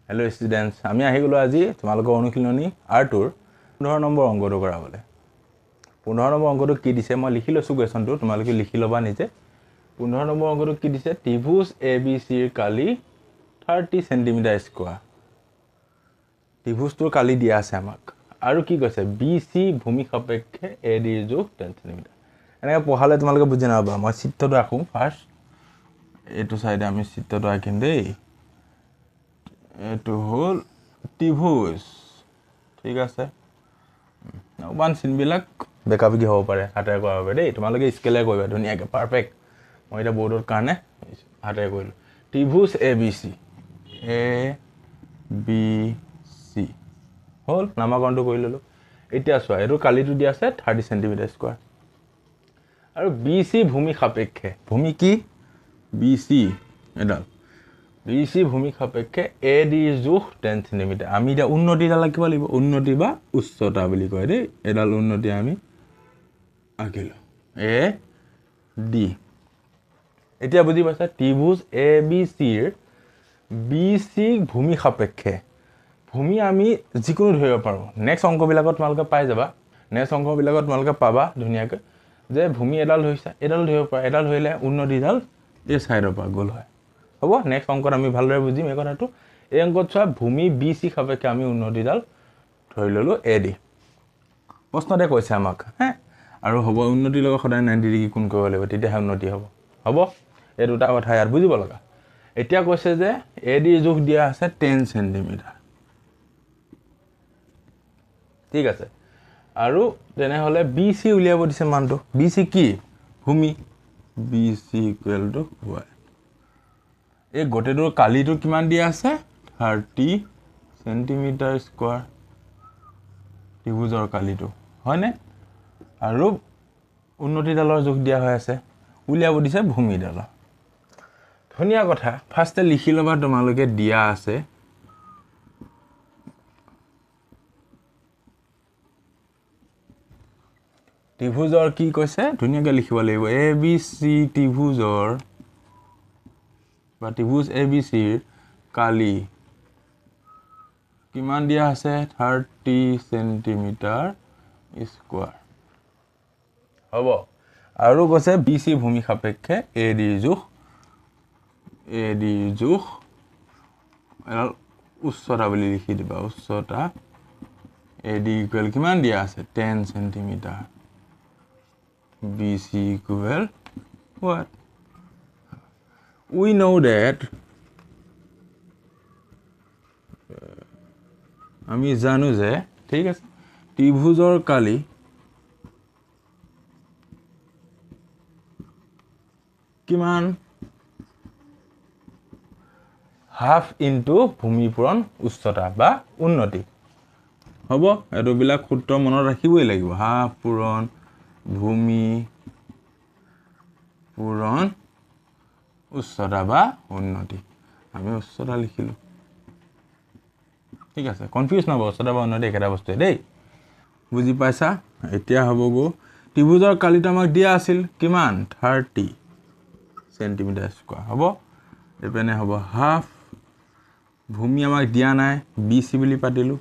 Hello' students, আমি আহি গ'লোঁ আজি তোমালোকৰ অনুশীলনী R2ৰ 15 নম্বৰ অংকটো কৰাবলৈ। 15 নম্বৰ অংকটো কি দিছে মই লিখি লৈছোঁ কুৱেশ্যনটো, তোমালোকে লিখি ল'বা নিজে। 15 নম্বৰ অংকটো কি দিছে, ত্ৰিভুজ ABCৰ কালি 30 চেণ্টিমিটাৰ স্কোৱাৰ। ত্ৰিভুজটোৰ কালি দিয়া আছে আমাক, আৰু কি কৈছে BC ভূমি সাপেক্ষে ADৰ জোখ 10 চেণ্টিমিটাৰ। এনেকৈ পঢ়ালে তোমালোকে বুজি নাপাবা। মই চিত্ৰটো আঁকো ফাৰ্ষ্ট, এইটো চাইডে আমি চিত্ৰটো আঁকিম দেই। এইটো হ'ল ত্ৰিভুজ, ঠিক আছে। অকণমান চিনবিলাক বেকা বেকি হ'ব পাৰে, হাতেৰে কৰাৰ বাবে দেই। তোমালোকে স্কেলে কৰিবা ধুনীয়াকৈ, পাৰফেক্ট। মই এতিয়া বৰ্ডৰ কাৰণে হাতেৰে কৰিলোঁ। ত্ৰিভুজ ABC হ'ল, নামাকৰণটো কৰি ল'লোঁ। এতিয়া চোৱা, এইটো কালিটো দিয়া আছে 30 চেণ্টিমিটাৰ স্কোৱাৰ, আৰু BC ভূমি সাপেক্ষে, ভূমি কি BC, এডাল BC ভূমি সাপেক্ষে ADৰ জোখ 10 চেণ্টিমিটাৰ। আমি এতিয়া উন্নতিডাল আঁকিব লাগিব, উন্নতি বা উচ্চতা বুলি কয় দেই। এডাল উন্নতি আমি আঁকিলোঁ, AD। এতিয়া বুজি পাইছা, ত্ৰিভুজ ABCৰ BC ভূমি সাপেক্ষে, ভূমি আমি যিকোনো ধৰিব পাৰোঁ। নেক্সট অংকবিলাকত তোমালোকে পাই যাবা, নেক্সট অংকবিলাকত তোমালোকে পাবা ধুনীয়াকৈ যে ভূমি এডাল ধৰিছা, এডাল ধৰিব পাৰা, এডাল ধৰিলে উন্নতিডাল এই ছাইডৰ পৰা গ'ল হয়। হ'ব, নেক্সট অংকত আমি ভালদৰে বুজিম এই কথাটো। এই অংকত চোৱা, ভূমি BC সাপেক্ষে আমি উন্নতিডাল ধৰি ল'লোঁ AD। প্ৰশ্নতে কৈছে আমাক, আৰু হ'ব উন্নতিৰ লগত সদায় 90 ডিগ্ৰী কোণ কৰিব লাগিব, তেতিয়াহে উন্নতি হ'ব। হ'ব, এই দুটা কথা ইয়াত বুজিব লগা। এতিয়া কৈছে যে ADৰ জোখ দিয়া আছে 10 চেণ্টিমিটাৰ, ঠিক আছে। আৰু তেনেহ'লে BC উলিয়াব দিছে মানটো। BC কি ভূমি, BC = y। এই গোটেইটোৰ কালিটো কিমান দিয়া আছে 30 চেণ্টিমিটাৰ স্কোৱাৰ, ত্ৰিভুজৰ কালিটো হয়নে। আৰু উন্নতিডালৰ জোখ দিয়া হৈ আছে, উলিয়াব দিছে ভূমিডালৰ। ধুনীয়া কথা, ফাৰ্ষ্টে লিখি ল'বা তোমালোকে দিয়া আছে ত্ৰিভুজৰ কি কৈছে, ধুনীয়াকৈ লিখিব লাগিব। ABC ত্ৰিভুজৰ বা ত্ৰিভুজ ABCৰ কালি কিমান দিয়া আছে 30 চেণ্টিমিটাৰ স্কোৱাৰ। হ'ব, আৰু কৈছে BC ভূমি সাপেক্ষে ADৰ জোখ, ADৰ জোখ এডাল উচ্চতা বুলি লিখি দিবা, উচ্চতা AD = কিমান দিয়া আছে 10 centimetre, BC = what? We know that, আমি জানো যে, ঠিক আছে, ত্ৰিভুজৰ কালি কিমান হাফ ইনটু ভূমি পূৰণ উচ্চতা বা উন্নতি। হ'ব, এইটোবিলাক সূত্ৰ মনত ৰাখিবই লাগিব। হাফ পূৰণ ভূমি পূৰণ উচ্চতা বা উন্নতি। আমি উচ্চতা লিখিলোঁ, ঠিক আছে। কনফিউজ নহ'ব, উচ্চতা বা উন্নতি একেটা বস্তুৱে দেই। বুজি পাইছা? এতিয়া হ'বগৈ ত্ৰিভুজৰ কালিটো আমাক দিয়া আছিল কিমান 30 চেণ্টিমিটাৰ স্কোৱাৰ। হ'ব, এইপিনে হ'ব হাফ, ভূমি আমাক দিয়া নাই BC বুলি পাতিলোঁ,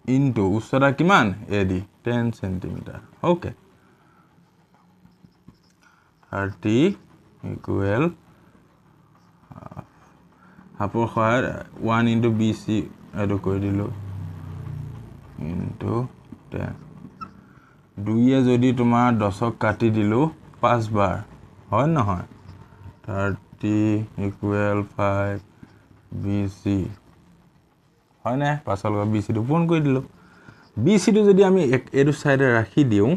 ইনটু উচ্চতা কিমান AD 10 চেণ্টিমিটাৰ। অ'কে, 30 = হাফৰ সহায়ত 1 ইনটু BC এইটো কৰি দিলোঁ ইনটু 10। 2য়ে যদি তোমাৰ 10ক কাটি দিলোঁ 5 বাৰ, হয় নহয়, 30 = 5 BC, হয়নে। 5ৰ লগত BCটো পূৰণ কৰি দিলোঁ। BCটো যদি আমি এইটো ছাইডে ৰাখি দিওঁ,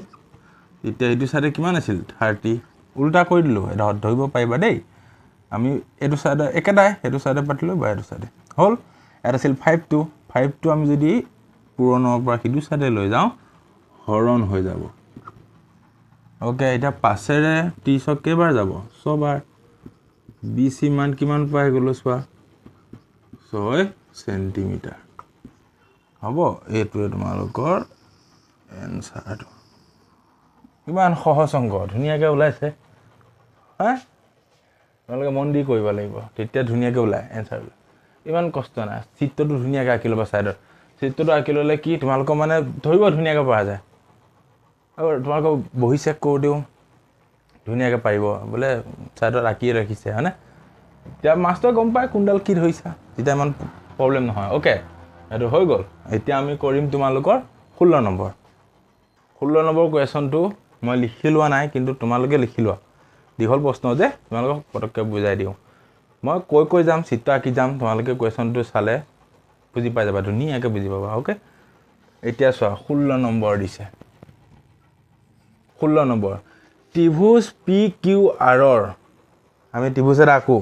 তেতিয়া এইটো ছাইডে কিমান আছিল 30, উল্টা কৰি দিলোঁ, এটা ধৰিব পাৰিবা দেই। আমি এইটো ছাইডে একেটাই, সেইটো ছাইডে পাতিলোঁ বা এইটো ছাইডে হ'ল। ইয়াত আছিল 5টো আমি যদি পূৰণৰ পৰা সিটো ছাইডে লৈ যাওঁ, হৰণ হৈ যাব। অ'কে, এতিয়া 5ৰে 30ক কেইবাৰ যাব 6 বাৰ। BC মান কিমান পাই গ'লোঁ চোৱা, 6 চেণ্টিমিটাৰ। হ'ব, এইটোৱে তোমালোকৰ এনচাৰটো। ইমান সহজ অংক, ধুনীয়াকৈ ওলাইছে। তোমালোকে মন দি কৰিব লাগিব তেতিয়া ধুনীয়াকৈ ওলায় এনচাৰবিলাক ইমান কষ্ট নাই চিত্ৰটো ধুনীয়াকৈ আঁকি ল'বা ছাইডত চিত্ৰটো আঁকি ল'লে কি তোমালোকৰ মানে ধৰিব ধুনীয়াকৈ পৰা যায় আৰু তোমালোকক বহি চেক কৰোঁতেও ধুনীয়াকৈ পাৰিব বোলে ছাইডত আঁকিয়ে ৰাখিছে হয়নে এতিয়া মাষ্টৰে গম পায় কোনডাল কি ধৰিছা তেতিয়া ইমান প্ৰব্লেম নহয় অ'কে এইটো হৈ গ'ল এতিয়া আমি কৰিম তোমালোকৰ 16 নম্বৰ কুৱেশ্যনটো মই লিখি লোৱা নাই কিন্তু তোমালোকে লিখি লোৱা দীঘল প্ৰশ্ন যে তোমালোকক পটককৈ বুজাই দিওঁ মই কৈ যাম চিত্ৰ আঁকি যাম তোমালোকে কুৱেশ্যনটো চালে বুজি পাই যাবা ধুনীয়াকৈ বুজি পাবা অ'কে এতিয়া চোৱা 16 নম্বৰ দিছে 16 নম্বৰ ত্ৰিভুজ পি কিউ আৰৰ আমি ত্ৰিভুজ এটা আঁকো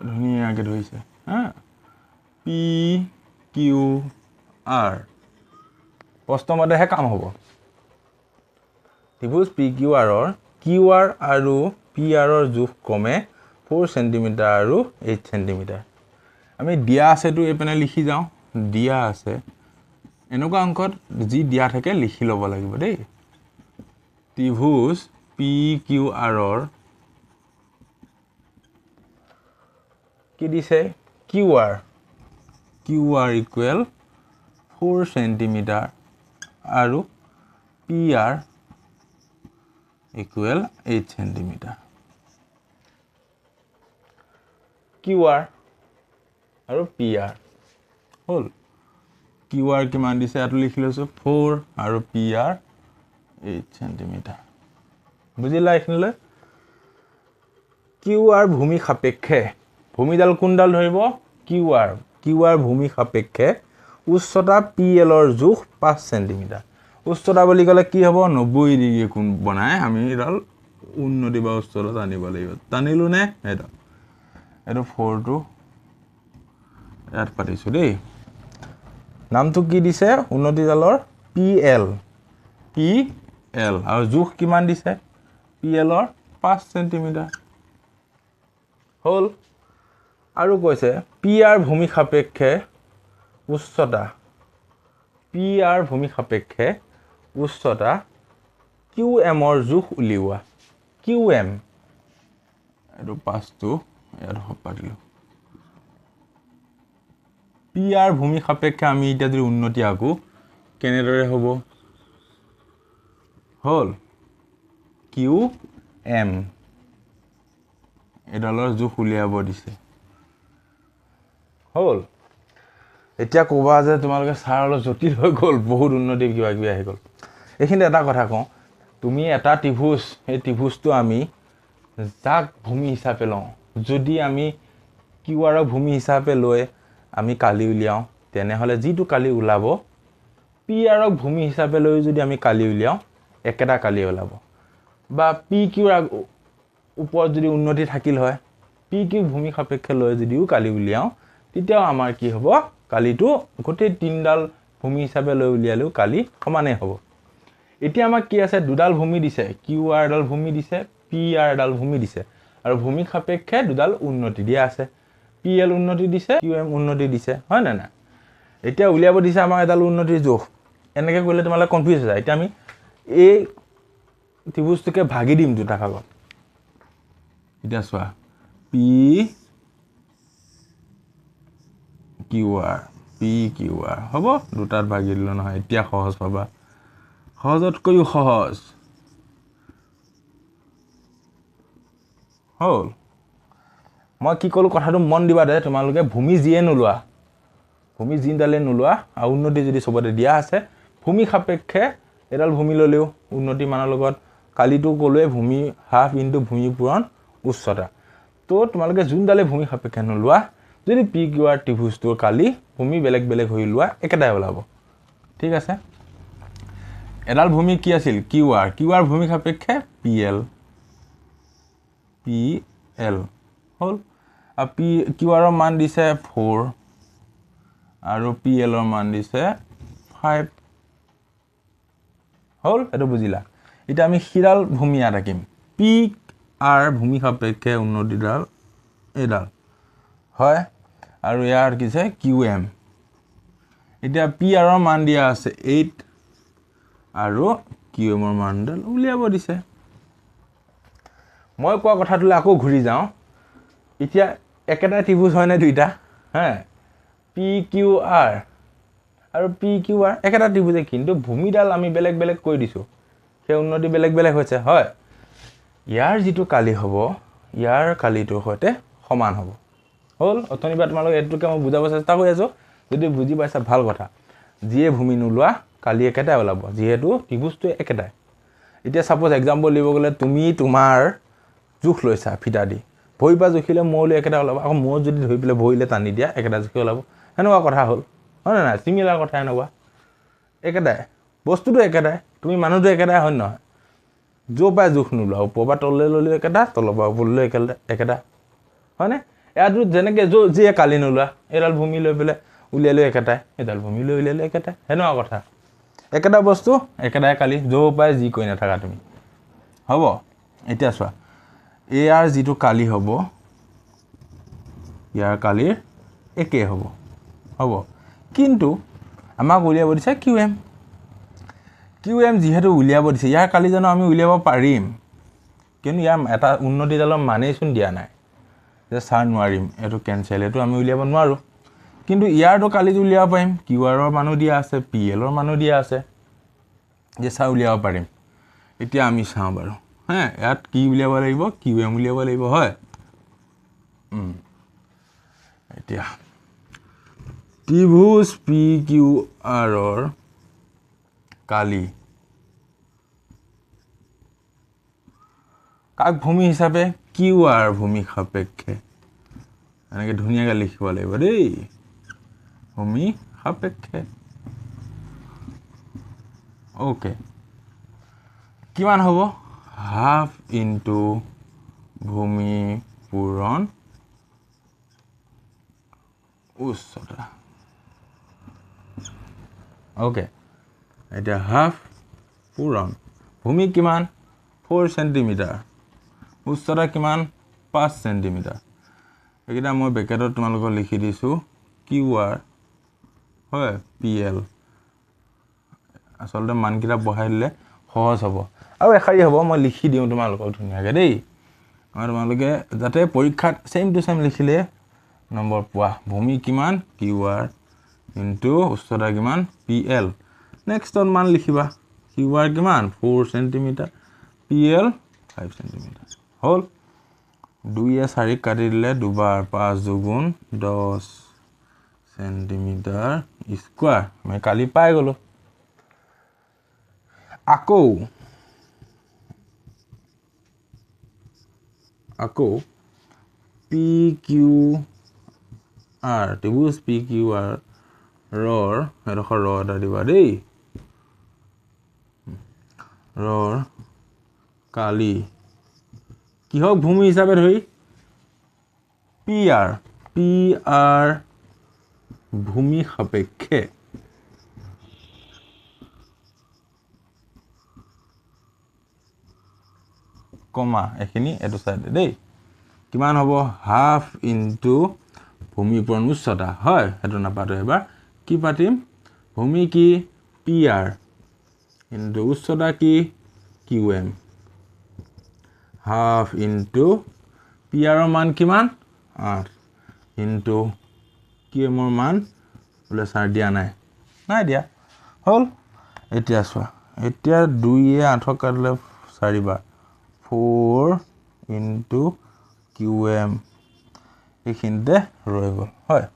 ধুনীয়াকৈ ধৰিছে হা পি কিউ আৰ প্ৰশ্নমতেহে কাম হ'ব ত্ৰিভুজ পি কিউ আৰৰ কিউ আৰ আৰু পি আৰৰ জোখ ক্ৰমে 4 চেণ্টিমিটাৰ আৰু 8 চেণ্টিমিটাৰ আমি দিয়া আছেতো এইপিনে লিখি যাওঁ দিয়া আছে এনেকুৱা অংকত যি দিয়া থাকে লিখি ল'ব লাগিব দেই ত্ৰিভুজ পি কিউ আৰৰ কি দিছে কিউ আৰ ইকুৱেল 4 চেণ্টিমিটাৰ আৰু P R equal 8 centimetre Q R আৰু পি আৰ হ'ল কিউ আৰ কিমান দিছে ইয়াতো লিখি লৈছোঁ 4 আৰু পি আৰ 8 চেণ্টিমিটাৰ বুজিলা এইখিনিলৈ কিউ আৰ ভূমি সাপেক্ষে ভূমিডাল কোনডাল ধৰিব কিউ আৰ ভূমি সাপেক্ষে উচ্চতা পি এলৰ জোখ 5 চেণ্টিমিটাৰ উচ্চতা বুলি ক'লে কি হ'ব 90 ডিগ্ৰী কোণ বনাই আমি এডাল উন্নতি বা উচ্চতা টানিব লাগিব টানিলোঁ নে এইটো 4টো ইয়াত পাতিছোঁ দেই নামটো কি দিছে উন্নতিডালৰ পি এল আৰু জোখ কিমান দিছে পি এলৰ 5 চেণ্টিমিটাৰ হ'ল আৰু কৈছে পি আৰ ভূমি সাপেক্ষে উচ্চতা কিউ এমৰ জোখ উলিওৱা কিউ এম এইটো 5টো ইয়াত পাতিলোঁ পি আৰ ভূমি সাপেক্ষে আমি এতিয়া যদি উন্নতি আঁকো কেনেদৰে হ'ব হ'ল কিউ এম এডালৰ জোখ উলিয়াব দিছে হ'ল এতিয়া ক'বা যে তোমালোকে ছাৰ অলপ জটিল হৈ গ'ল বহুত উন্নতি কিবা কিবি আহি গ'ল এইখিনিতে এটা কথা কওঁ তুমি এটা ত্ৰিভুজ সেই ত্ৰিভুজটো আমি যাক ভূমি হিচাপে লওঁ যদি আমি কিউ আৰক ভূমি হিচাপে লৈ আমি কালি উলিয়াওঁ তেনেহ'লে যিটো কালি ওলাব পি আৰক ভূমি হিচাপে লৈ যদি আমি কালি উলিয়াওঁ একেটা কালি ওলাব বা পি কিউৰ ওপৰত যদি উন্নতি থাকিল হয় পি কিউ ভূমি সাপেক্ষে লৈ যদিও কালি উলিয়াওঁ তেতিয়াও আমাৰ কি হ'ব কালিটো গোটেই তিনডাল ভূমি হিচাপে লৈ উলিয়ালেও কালি সমানেই হ'ব এতিয়া আমাক কি আছে দুডাল ভূমি দিছে কিউ আৰ এডাল ভূমি দিছে পি আৰ এডাল ভূমি দিছে আৰু ভূমি সাপেক্ষে দুডাল উন্নতি দিয়া আছে পি এল উন্নতি দিছে কিউ এম উন্নতি দিছে হয় না এতিয়া উলিয়াব দিছে আমাক এডাল উন্নতিৰ জোখ এনেকৈ কৰিলে তোমালোকে কনফিউজ হৈ যায় এতিয়া আমি এই ত্ৰিভুজটোকে ভাগি দিম দুটা ভাগত এতিয়া চোৱা পি কিউ আৰ হ'ব দুটাত ভাগি দিলোঁ নহয় এতিয়া সহজ পাবা সহজতকৈও সহজ হ'ল মই কি ক'লোঁ কথাটো মন দিবা দে তোমালোকে ভূমি যিয়ে নোলোৱা ভূমি যিডালে নোলোৱা আৰু উন্নতি যদি চবতে দিয়া আছে ভূমি সাপেক্ষে এডাল ভূমি ল'লেও উন্নতি মানৰ লগত কালিটো ক'লোৱে ভূমি হাফ ইনটু ভূমি পূৰণ উচ্চতা তো তোমালোকে যোনডালে ভূমি সাপেক্ষে নোলোৱা যদি পি কিউ আৰ ত্ৰিভুজটোৰ কালি ভূমি বেলেগ বেলেগ হৈ লোৱা একেটাই ওলাব ঠিক আছে এডাল ভূমি কি আছিল কিউ আৰ ভূমি সাপেক্ষে পি এল হ'ল আৰু কিউ আৰৰ মান দিছে 4 আৰু পি এলৰ মান দিছে 5 হ'ল এইটো বুজিলা এতিয়া আমি সিডাল ভূমি ইয়াত আঁকিম পি আৰ ভূমি সাপেক্ষে উন্নতিডাল এইডাল হয় আৰু ইয়াৰ কিছে কিউ এম এতিয়া পি আৰৰ মান দিয়া আছে 8 আৰু কিউ এমৰ মানডাল উলিয়াব দিছে মই কোৱা কথাটোলৈ আকৌ ঘূৰি যাওঁ এতিয়া একেটা ত্ৰিভুজ হয়নে দুইটা হা পি কিউ আৰ আৰু পি কিউ আৰ একেটা ত্ৰিভুজে কিন্তু ভূমিডাল আমি বেলেগ বেলেগ কৰি দিছোঁ সেই উন্নতি বেলেগ বেলেগ হৈছে হয় ইয়াৰ যিটো কালি হ'ব ইয়াৰ কালিটোৰ সৈতে সমান হ'ব হ'ল অথনিবাৰ তোমালোকে এইটোকে মই বুজাব চেষ্টা কৰি আছোঁ যদি বুজি পাইছা ভাল কথা যিয়ে ভূমি নোলোৱা কালি একেটাই ওলাব যিহেতু ত্ৰিভুজটো একেটাই এতিয়া সাপোজ এক্সাম্পল দিব গ'লে তুমি তোমাৰ জোখ লৈছা ফিটা দি ভৰি পৰা জুখিলে মূৰলৈ একেটা ওলাব আকৌ মূৰ যদি ধৰি পেলাই ভৰিলে টানি দিয়া একেটা জুখি ওলাব সেনেকুৱা কথা হ'ল হয়নে নাই চিমিলাৰ কথা এনেকুৱা একেটাই বস্তুটো একেটাই তুমি মানুহটো একেটাই হয় নহয় য'ৰ পৰা জোখ নোলোৱা ওপৰৰ পৰা তললৈ ল'লেও একেটা তলৰ পৰা ওপৰলৈ একেটা হয়নে ইয়াতো যেনেকৈ যিয়ে কালি নোলোৱা এইডাল ভূমি লৈ পেলাই উলিয়ালেও একেটাই এইডাল ভূমি লৈ উলিয়ালেও একেটাই সেনেকুৱা কথা একেটা বস্তু একেটাই কালি য'ৰ পৰাই যি কৰি নাথাকা তুমি হ'ব এতিয়া চোৱা ইয়াৰ যিটো কালি হ'ব ইয়াৰ কালিৰ একেই হ'ব কিন্তু আমাক উলিয়াব দিছে কিউ এম যিহেতু উলিয়াব দিছে ইয়াৰ কালি জানো আমি উলিয়াব পাৰিম কিন্তু ইয়াৰ এটা উন্নতিডালৰ মানেইচোন দিয়া নাই যে ছাৰ নোৱাৰিম এইটো কেঞ্চেল এইটো আমি উলিয়াব নোৱাৰোঁ কিন্তু ইয়াৰটো কালিটো উলিয়াব পাৰিম কিউ আৰৰ মানুহ দিয়া আছে পি এলৰ মানুহ দিয়া আছে যে ছাৰ উলিয়াব পাৰিম এতিয়া আমি চাওঁ বাৰু হা ইয়াত কি উলিয়াব লাগিব কিউ এম উলিয়াব লাগিব হয় এতিয়া ত্ৰিভুজ পি কিউ আৰৰ কালি কাক ভূমি হিচাপে কিউ আৰ ভূমি সাপেক্ষে এনেকৈ ধুনীয়াকৈ লিখিব লাগিব দেই ভূমি সাপেক্ষে অ'কে কিমান হ'ব হাফ ইনটু ভূমি পূৰণ উচ্চতা অ'কে এতিয়া হাফ পূৰণ ভূমি কিমান 4 চেণ্টিমিটাৰ উচ্চতা কিমান 5 চেণ্টিমিটাৰ এইকেইটা মই বেকেটত তোমালোকক লিখি দিছোঁ কিউ আৰ হয় পি এল আচলতে মানকেইটা বহাই দিলে সহজ হ'ব আৰু এশাৰী হ'ব মই লিখি দিওঁ তোমালোকক ধুনীয়াকৈ দেই আৰু তোমালোকে যাতে পৰীক্ষাত ছেইম টু ছেইম লিখিলে নম্বৰ পোৱা ভূমি কিমান কিউ আৰ ইনটু উচ্চতা কিমান পি এল নেক্সটত মান লিখিবা কিউ আৰ কিমান 4 চেণ্টিমিটাৰ পি এল 5 চেণ্টিমিটাৰ হ'ল 2 4 কাটি দিলে দুবাৰ 5 দুগুণ 10 চেণ্টিমিটাৰ স্কোৱাৰ আমি কালি পাই গ'লোঁ আকৌ পি কিউ আৰ ত্ৰিভুজ পি কিউ আৰ ৰৰ এডোখৰ ৰ এটা দিবা দেই ৰৰ কালি কিহক ভূমি হিচাপে ধৰি পি আৰ ভূমি সাপেক্ষে কমা এইখিনি এইটো চাইডে দেই কিমান হ'ব হাফ ইনটু ভূমি পূৰণ উচ্চতা হয় সেইটো নাপাতো এবাৰ কি পাতিম ভূমি কি পি আৰ ইনটু উচ্চতা কি Q M half into P আৰৰ মান কিমান 8 ইনটু কিউ এমৰ মান বোলে ছাৰ দিয়া নাই দিয়া হ'ল এতিয়া চোৱা এতিয়া 2 8 কাটিলে 4 বাৰ 4 ইনটু কিউ এম এইখিনিতে ৰৈ গ'ল হয়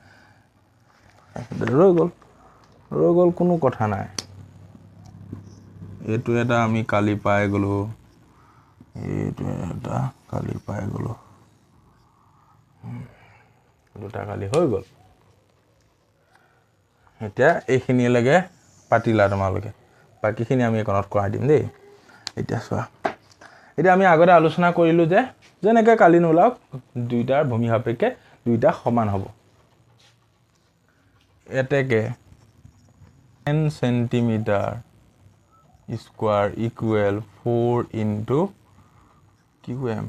ৰৈ গ'ল কোনো কথা নাই এইটো এটা আমি কালি পাই গ'লোঁ এইটো এটা কালি পাই গ'লোঁ দুটা কালি হৈ গ'ল এতিয়া এইখিনিলৈকে পাতিলা তোমালোকে বাকীখিনি আমি এইকণত কৰাই দিম দেই এতিয়া চোৱা এতিয়া আমি আগতে আলোচনা কৰিলোঁ যে যেনেকৈ কালি নোলাওক দুইটাৰ ভূমি সাপেক্ষে দুইটা সমান হ'ব এতেকে 10 centimetre square equal 4 into Q M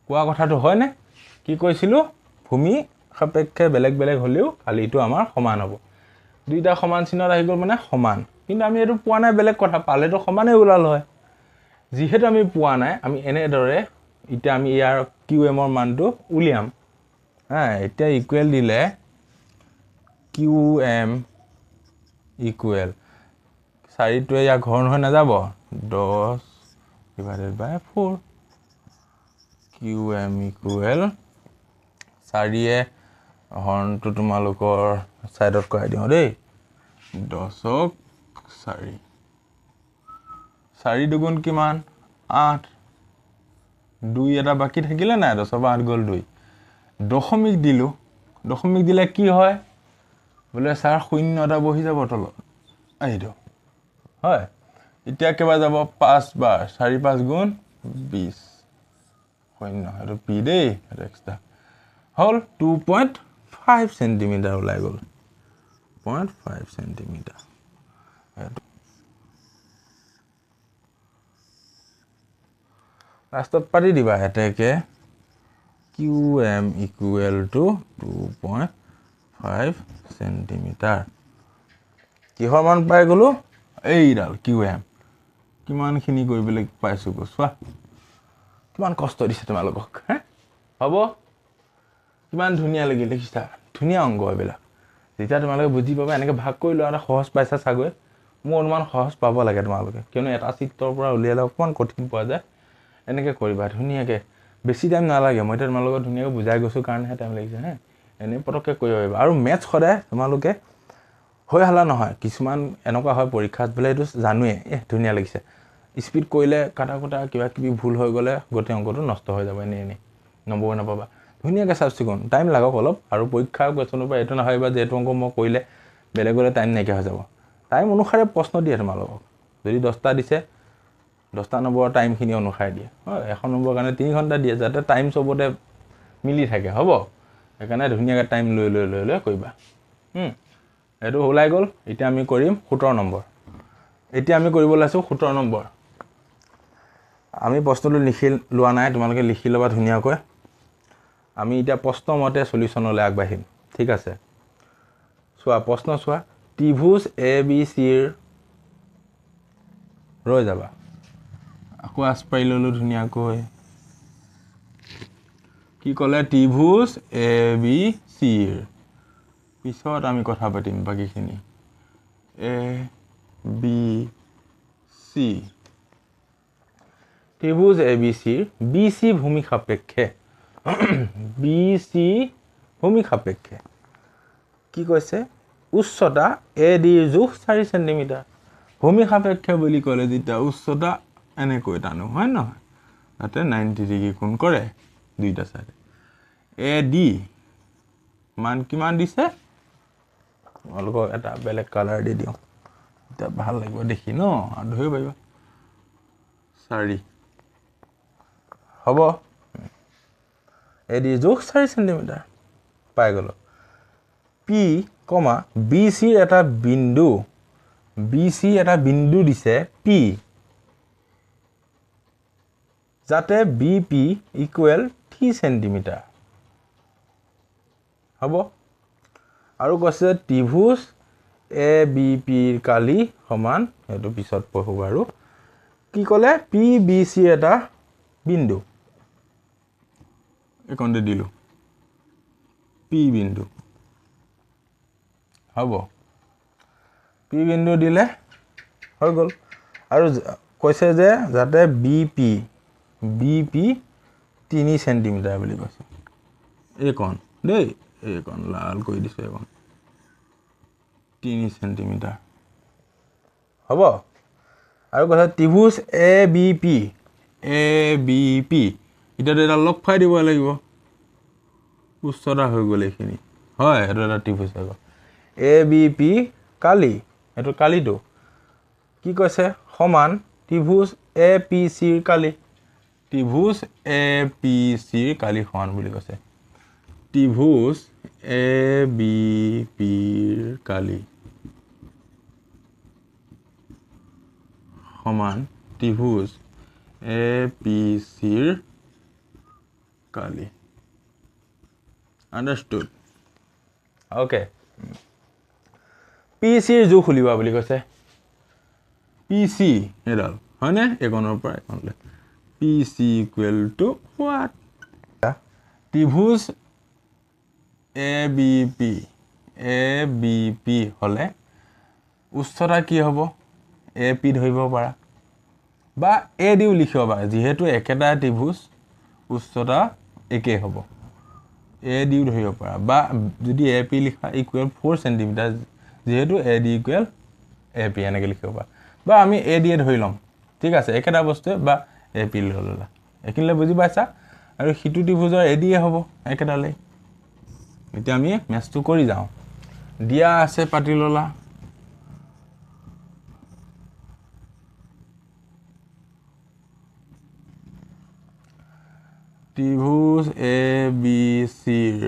কোৱা কথাটো হয়নে কি কৈছিলোঁ ভূমি সাপেক্ষে বেলেগ বেলেগ হ'লেও কালিটো আমাৰ সমান হ'ব দুইটা সমান চিহ্নত আহি গ'ল মানে সমান কিন্তু আমি এইটো পোৱা নাই বেলেগ কথা পালেতো সমানেই ওলাল হয় যিহেতু আমি পোৱা নাই আমি এনেদৰে এতিয়া আমি ইয়াৰ কিউ এমৰ মানটো উলিয়াম এতিয়া ইকুৱেল দিলে কিউ এম ইকুৱেল 4টোৱে ইয়াৰ ঘৰ হৈ নাযাব 10/4 কিউ এম ইকুৱেল 4য়ে হৰণটো তোমালোকৰ সাইডত কৰাই দিওঁ দেই 10ক 4 দুগুণ কিমান 8 2 এটা বাকি থাকিলে নাই 10/8 গ'ল 2 দশমিক দিলো দশমিক দিলে কি হয় বলে স্যার শূন্য এটা বহি যাব তলত আহিটো হয় এতিয়া কেবা যাব 5 বাৰ 4 5 গুণ 20 শূন্য আৰু পি দেই আৰু এক্সট্ৰা হল 2.5 সেন্টিমিটাৰ ওলাই গ'ল 0.5 সেন্টিমিটাৰ লাষ্টত পাতি দিবা এটাকে QM equal to 2.5 সেন্টিমিটাৰ কিহৰ মান পাই গলো এইডাল QM কিমান খিনি কৰিবলৈ পাইছো গোসৱা কিমান কষ্ট দিছে তোমালোকক হ'ব কিমান ধুনিয়া লাগি লিখিছা ধুনিয়া অংক এবেলা যেতিয়া তোমালোকে বুজি পাবা এনেকে ভাগ কৰি লোৱা এটা সহজ পাইছা ছাগৈ মোৰ অনুমান সহজ পাব লাগে তোমালোকে কিয়নো এটা চিত্ৰৰ পৰা উলিয়ালে অকমান কঠিন পোৱা যায় এনেকে কৰিবা ধুনিয়াকে বেছি টাইম নালাগে মই তোমালোকক ধুনিয়াকৈ বুজাই গৈছো কাৰণেহে টাইম লাগিছে এনে পটককে কৰিব পাৰিবা আৰু মেথছ সদায় তোমালোকে হৈ হালা নহয় কিছুমান এনেকুৱা হয় পৰীক্ষাত বলে এইটো জানুৱে ধুনিয়া লাগিছে স্পিড কৰিলে কাটা কাটা কিবা কিবি ভুল হৈ গলে গোটে অংকটো নষ্ট হৈ যাব এনে নম্বৰ নাপাবা ধুনিয়াকৈ সাবস্টিকন টাইম লাগক অলপ আৰু পৰীক্ষাৰ কোৱেশ্চনৰ পৰা এটো নহয় বা যেটো অংক মই কৰিলে বেলেগলে টাইম নাইকিয়া হৈ যাব টাইম অনুসাৰে প্ৰশ্ন দিয়ে তোমালোকক যদি 10টা দিছে 10টা নম্বৰৰ টাইম খিনি অনুসাৰে দিয়ে হয় এখন নম্বৰ কাৰণে 3 ঘণ্টা দিয়ে যাতে টাইম সবতে মিলি থাকে হ'ব একাৰণে ধুনিয়াকৈ টাইম লৈ কৰিবা এটো ওলাই গ'ল এতিয়া আমি কৰিম 17 নম্বৰ এতিয়া আমি কৰিব লাইছো 17 নম্বৰ আমি প্ৰশ্নটো লিখি লোৱা নাই তোমালোকে লিখি লবা ধুনিয়াকৈ আমি এতিয়া প্ৰশ্ন মতে সলিউশনলৈ আগবাঢ়িম ঠিক আছে সোৱা প্ৰশ্ন সোৱা ত্ৰিভুজ ABC ৰ ৰৈ যাবা আকৌ আসপাই ললো ধুনিয়াকৈ কি কলে ত্ৰিভুজ ABC ৰ পিছত আমি কথা পাতিম বাকিখিনি ABC ত্রিভুজ ABC BC ভূমি সাপেক্ষে BC ভূমি সাপেক্ষে কি কৈছে উচ্চতা AD ৰ জোখ 4 সেন্টিমিটাৰ ভূমি সাপেক্ষে বুলি কলে যেটা উচ্চতা এনে কৈ টানো হয় নহয় তাতে 90 ডিগ্ৰী কোণ কৰে দুইটা সাইডে AD মান কিমান দিছে অলগো এটা বেলেগ কালাৰ দি দিও এটা ভাল লাগিব দেখি ন আৰু ধৰিব পাৰিবা 4 হ'ব AD জোখ 4 সেন্টিমিটাৰ পাই গলো P, BC এটা বিন্দু দিছে P যাতে BP ইকুৱেল 3 সেন্টিমিটাৰ হ'ব আৰু কৈছে ত্ৰিভুজ ABP ৰ কালি সমান এটো পিছত পঢ়ো আৰু কি কলে PBC এটা বিন্দু একন্তে দিলো P বিন্দু হ'ব P বিন্দু দিলে হৈ গল আৰু কৈছে যে যাতে BP 3 সেন্টিমিটাৰ বুলি কৈছে এইকণ দেই এইকণ লাল কৰি দিছো এইকণ 3 সেন্টিমিটাৰ হ'ব আৰু কৈছে ত্ৰিভুজ ABP এটা এটা লগ ফাই দিব লাগিব উচ্চতা হৈ গলে এইখিনি হয় এটা এটা ত্ৰিভুজ হ'ব ABP কালি এটো কালিটো কি কৈছে সমান ত্ৰিভুজ APC ৰ কালি ত্ৰিভুজ APC ৰ কালি সমান বুলি কৈছে ত্ৰিভুজ ABP ৰ কালি সমান ত্ৰিভুজ APC ৰ কালি understood okay PC ৰ জোখ খুলিবা বুলি কৈছে PC এডাল হয়নে একনৰ পৰা একনলৈ PC equal to what ত্ৰিভুজ ABP হলে উচ্চতা কি হ'ব AP ধৰিব পাৰা বা AD লিখিব পাৰা যেহেতু একেটা ত্ৰিভুজ উচ্চতা একে হ'ব AD ধৰিব পাৰা বা যদি AP লিখা ইকুৱেল 4 cm যেহেতু AD ইকুৱেল AP এনেকৈ লিখিব পাৰা বা আমি AD ধৰি লম ঠিক আছে একেটা বস্তু বা AP ললা একিনলে বুজি পাইছা আৰু হিটু ত্ৰিভুজৰ AD হ'ব একেটালে এতিয়া আমি মেছটো কৰি যাওঁ দিয়া আছে পাতি ললা ত্ৰিভুজ ABC ৰ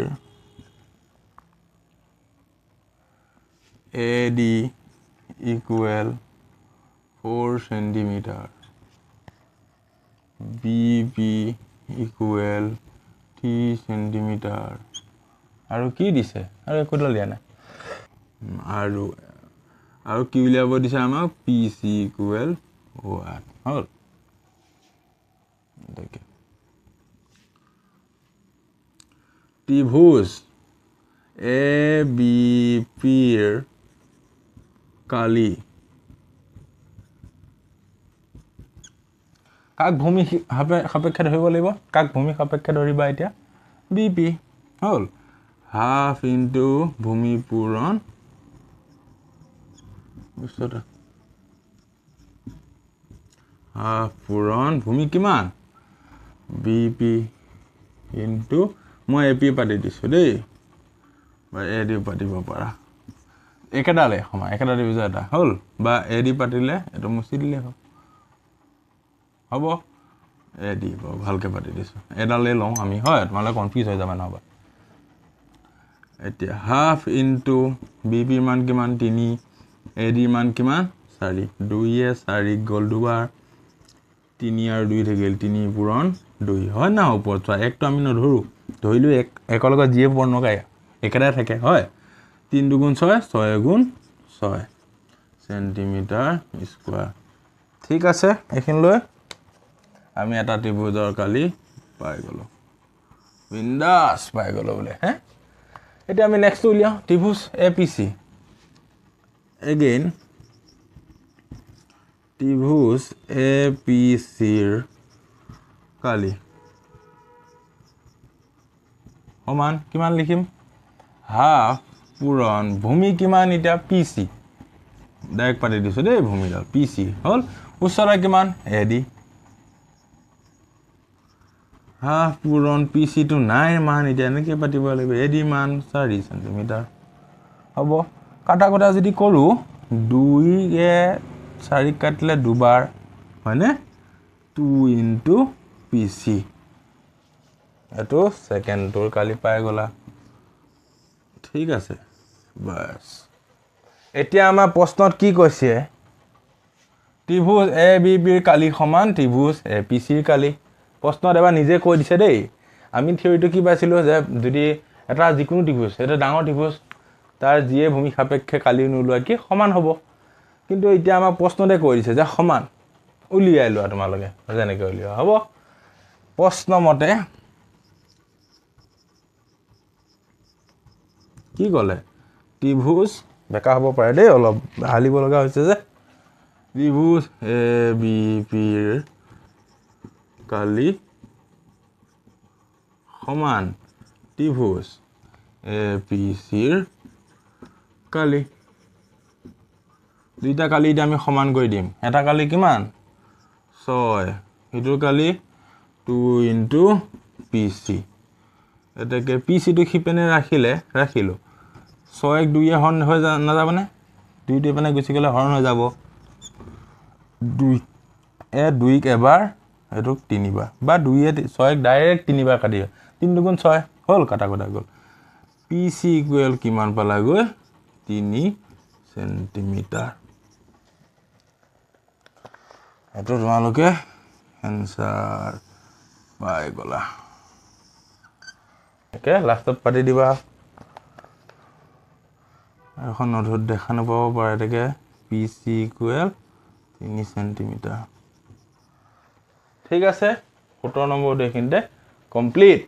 AD equal 4 cm BP equal 3 cm আৰু কি দিছে আৰু একো দিয়া নাই আৰু কি উলিয়াব দিছে আমাক PC equal 1 হল দেখে ত্ৰিভুজ ABP ৰ কালি কাক ভূমি সাপেক্ষে ধৰিব লাগিব কাক ভূমি সাপেক্ষে ধৰিবা এতিয়া BP হল হাফ ইনটু ভূমি পূৰণ উচ্চতা হাফ পূৰণ ভূমি কিমান BP ইনটু মই AP পাতি দিছো দেই বা AD পাতিব পাৰা একেডালে সমা একেডাল বিজয় এটা হল বা AD পাতিলে এটো মুছি দিলে হ'ব AD ভালকে পাতি দিছো এডালে লওঁ আমি হয় তোমালে কনফিউজ হৈ যাবা নহবা এতিয়া হাফ ইনটু BP মান কিমান 3 AD মান কিমান 4 2 এ 4 গল দুবাৰ 3 আৰু 2 থাকিল 3 পূৰণ 2 হয় না ওপৰত একটো আমি নধৰো ধৰিলো একলগত জিয়ে পূৰণ নকায় একেটাই থাকে হয় 3 দুগুণ 6 6 গুণ 6 সেন্টিমিটাৰ স্কয়াৰ ঠিক আছে এখিনলৈ আমি এটা ত্ৰিভুজৰ কালি পাই গলো বিন্দাস পাই গলো বলে হে এটা আমি নেক্সট উলিয়াও ত্ৰিভুজ APC again ত্ৰিভুজ APC ৰ কালি সমান কিমান লিখিম হাফ পূৰণ ভূমি কিমান এটা PC ডাইৰেক্ট পাতি দিছো দেই ভূমিডাল PC হল উচ্চতা কিমান AD হাফ পূৰণ PC টো নাই মান এটা এনেকৈ পাতিব লাগিব AD মান 4 cm হ'ব কাটা কটা যদি কৰো 2 এ 4 কাটলে দুবাৰ হয়নে 2 ইনটু PC এটো সেকেন্ডৰ কালি পাই গলা ঠিক আছে বাস এতিয়া আমাৰ প্ৰশ্নত কি কৈছে ত্ৰিভুজ ABP ৰ কালি সমান ত্ৰিভুজ APC ৰ কালি প্ৰশ্নত এবাৰ নিজে কৈ দিছে দেই আমি থিওৰিটো কি পাইছিলো যে যদি এটা যিকোনো ত্ৰিভুজ এটা ডাঙৰ ত্ৰিভুজ তাৰ যিয়ে ভূমি সাপেক্ষে কালি নোলোৱা কি সমান হ'ব কিন্তু এতিয়া আমাৰ প্ৰশ্নতে কৈ দিছে যে সমান উলিয়াই লোৱা তোমালকে যেনেকৈ উলিয়া হ'ব প্ৰশ্ন মতে কি গলে ত্ৰিভুজ বেকা হ'ব পাৰে দেই অলপ হালিব লগা হৈছে যে ত্ৰিভুজ ABP ৰ কালি সমান ত্ৰিভুজ APC ৰ কালি দুইটা কালি এটা আমি সমান কৰি দিম এটা কালি কিমান 6 হিটোৰ কালি 2 ইনটু PC এটাকে PC টো খিপেনে ৰাখিলো 6 2 এ হৰণ হৈ না যাবনে 2 টো পেনে গুছি গলে হৰণ হৈ যাব 2 এ 2 ক এবাৰ এটো 3 বাৰ বা 2 এ 6 ডাইৰেক্ট 3 বাৰ কাটি 3 দুগুণ 6 হল কাটা কটা গল PC ইকুৱেল কিমান পালা গৈ 3 সেন্টিমিটাৰ এটো তোমালোকে এনসার পাই গলা ওকে লাষ্টত পাতি দিবা এখন নধুত দেখা নাপাব পাৰে এটাকে PC ইকুৱেল 3 সেন্টিমিটাৰ ঠিক আছে 17 নম্বৰ এইখিনিতে কমপ্লিট